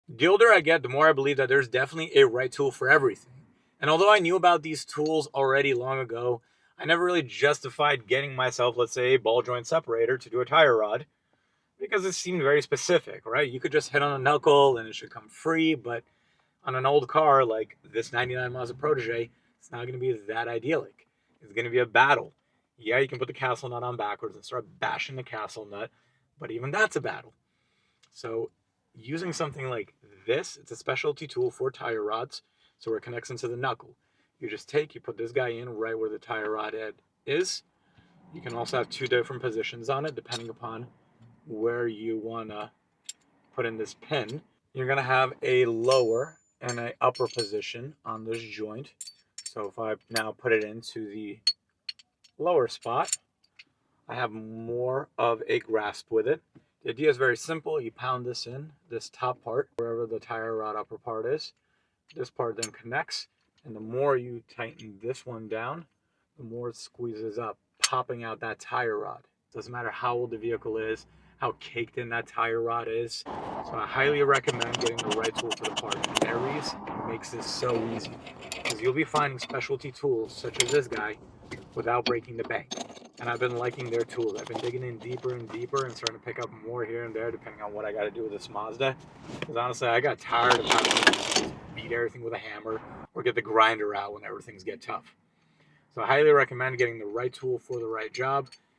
The older I get, the more I believe that there's definitely a right tool for everything. And although I knew about these tools already long ago, I never really justified getting myself, let's say, a ball joint separator to do a tire rod because it seemed very specific, right? You could just hit on a knuckle and it should come free, but on an old car like this 99 Mazda Protege, it's not going to be that idyllic. It's going to be a battle. Yeah, you can put the castle nut on backwards and start bashing the castle nut, but even that's a battle. So using something like this, it's a specialty tool for tire rods, so it connects into the knuckle. You put this guy in right where the tire rod head is. You can also have two different positions on it depending upon where you want to put in this pin. You're going to have a lower and an upper position on this joint. So if I now put it into the lower spot, I have more of a grasp with it. The idea is very simple. You pound this in, this top part, wherever the tire rod upper part is. This part then connects, and the more you tighten this one down, the more it squeezes up, popping out that tire rod. Doesn't matter how old the vehicle is, how caked in that tire rod is. So I highly recommend getting the right tool for the part. Aries makes this so easy because you'll be finding specialty tools such as this guy without breaking the bank. And I've been liking their tools. I've been digging in deeper and deeper and starting to pick up more here and there depending on what I got to do with this Mazda. Because honestly, I got tired of having to just beat everything with a hammer or get the grinder out when everything's get tough. So I highly recommend getting the right tool for the right job.